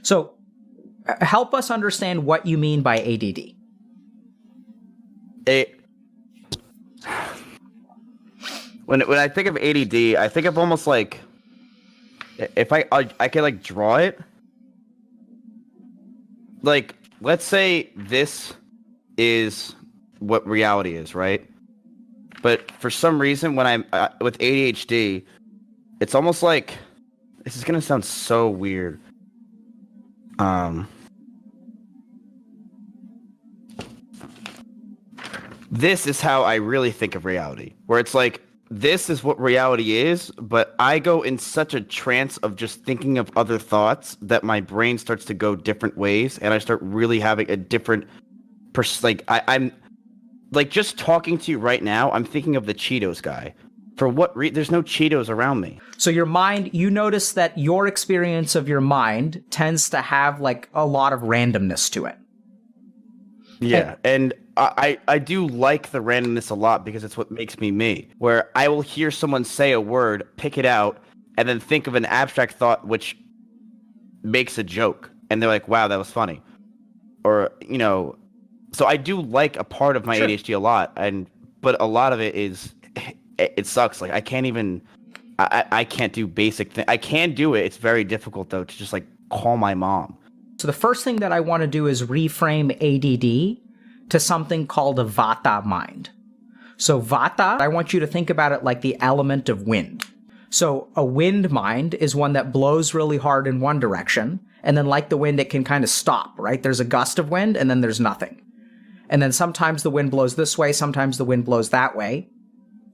So help us understand what you mean by ADD. When I think of ADD, I think of almost like if I could like draw it. Like, let's say this is what reality is, right? But for some reason, when I'm with ADHD, it's almost like, this is gonna sound so weird. This is how I really think of reality, where it's like, this is what reality is, but I go in such a trance of just thinking of other thoughts that my brain starts to go different ways, and I start really having a different I'm like, just talking to you right now, I'm thinking of the Cheetos guy. For what there's no Cheetos around me. So your mind, you notice that your experience of your mind tends to have like a lot of randomness to it. Yeah, and I do like the randomness a lot because it's what makes me me. Where I will hear someone say a word, pick it out, and then think of an abstract thought which makes a joke. And they're like, wow, that was funny. Or, you know, so I do like a part of my ADHD a lot, but a lot of it is, it sucks. Like, I can't even, I can't do basic things. I can do it. It's very difficult, though, to just, like, call my mom. So the first thing that I want to do is reframe ADD to something called a Vata mind. So Vata, I want you to think about it like the element of wind. So a wind mind is one that blows really hard in one direction, and then like the wind, it can kind of stop, right? There's a gust of wind, and then there's nothing. And then sometimes the wind blows this way, sometimes the wind blows that way.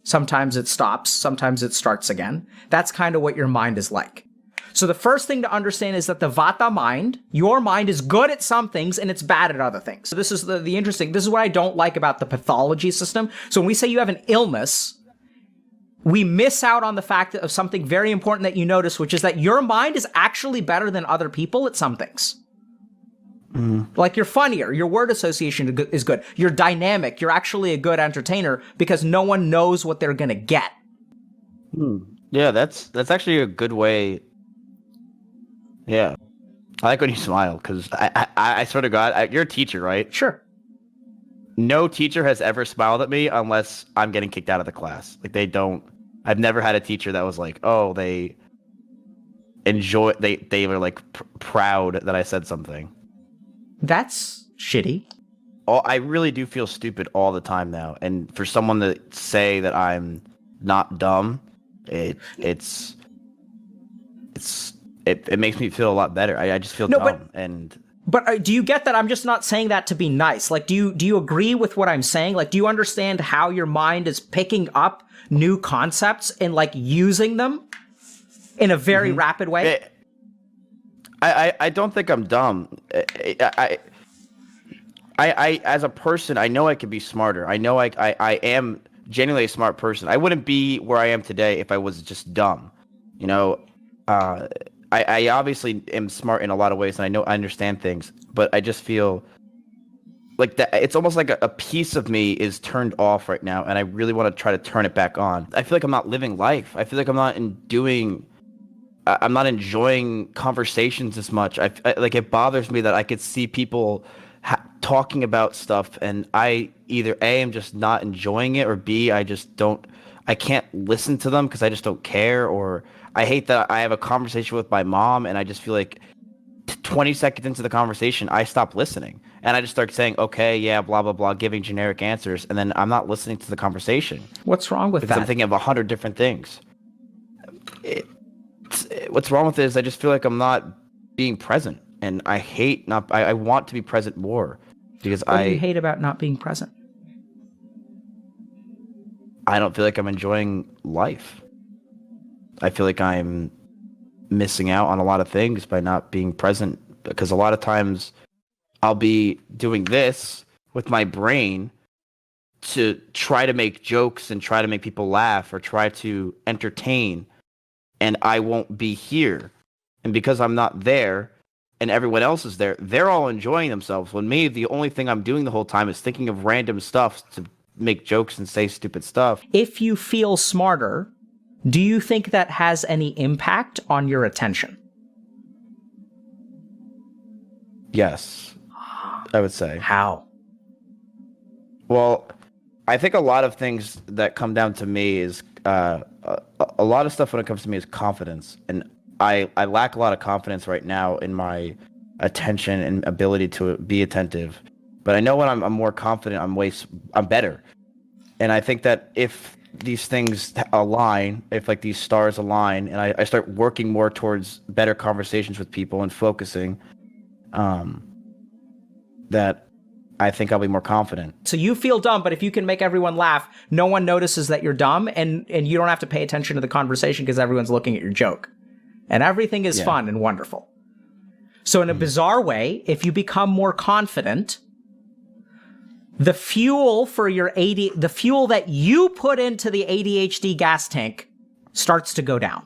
Sometimes it stops, sometimes it starts again. That's kind of what your mind is like. So the first thing to understand is that the Vata mind, your mind is good at some things and it's bad at other things. So this is the interesting, this is what I don't like about the pathology system. So when we say you have an illness, we miss out on the fact of something very important that you notice, which is that your mind is actually better than other people at some things. Like, you're funnier, your word association is good, you're dynamic, you're actually a good entertainer because no one knows what they're gonna get. Yeah, that's actually a good way. Yeah, I like when you smile, because I swear to God, you're a teacher, right? Sure. No teacher has ever smiled at me unless I'm getting kicked out of the class. Like, they don't. I've never had a teacher that was like, oh, they enjoy. They were like proud that I said something. That's shitty. I really do feel stupid all the time now, and for someone to say that I'm not dumb, it makes me feel a lot better. I just feel dumb. But do you get that I'm just not saying that to be nice? Like, do you agree with what I'm saying? Like, do you understand how your mind is picking up new concepts and like using them in a very rapid way? I don't think I'm dumb. I as a person, I know I could be smarter. I know I am genuinely a smart person. I wouldn't be where I am today if I was just dumb. You know, I obviously am smart in a lot of ways, and I understand things, but I just feel like that it's almost like a piece of me is turned off right now, and I really want to try to turn it back on. I feel like I'm not living life. I feel like I'm not enjoying conversations as much. I like, it bothers me that I could see people talking about stuff, and I either A, am just not enjoying it, or B, I can't listen to them because I just don't care, or I hate that I have a conversation with my mom and I just feel like 20 seconds into the conversation, I stop listening. And I just start saying, okay, yeah, blah, blah, blah, giving generic answers. And then I'm not listening to the conversation. What's wrong with that? I'm thinking of 100 different things. What's wrong with it is I just feel like I'm not being present. And I hate I want to be present more. Because what do you hate about not being present? I don't feel like I'm enjoying life. I feel like I'm missing out on a lot of things by not being present, because a lot of times I'll be doing this with my brain to try to make jokes and try to make people laugh or try to entertain, and I won't be here. And because I'm not there and everyone else is there, they're all enjoying themselves. When me, the only thing I'm doing the whole time is thinking of random stuff to make jokes and say stupid stuff. If you feel smarter, do you think that has any impact on your attention? Yes, I would say. How? Well, I think a lot of things that come down to me is a lot of stuff when it comes to me is confidence, and I lack a lot of confidence right now in my attention and ability to be attentive. But I know when I'm more confident, I'm better. And I think that if these things align, if like these stars align, and I start working more towards better conversations with people and focusing, that I think I'll be more confident. So you feel dumb, but if you can make everyone laugh, no one notices that you're dumb, and you don't have to pay attention to the conversation because everyone's looking at your joke. And everything is fun and wonderful. So in a bizarre way, if you become more confident, the fuel that you put into the ADHD gas tank starts to go down.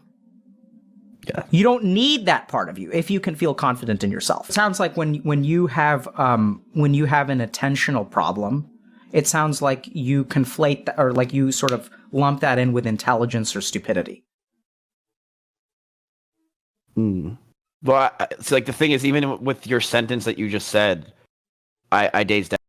Yeah. You don't need that part of you if you can feel confident in yourself. It sounds like when you have an attentional problem, it sounds like you conflate or like you sort of lump that in with intelligence or stupidity. Well, it's like the thing is, even with your sentence that you just said, I dazed out.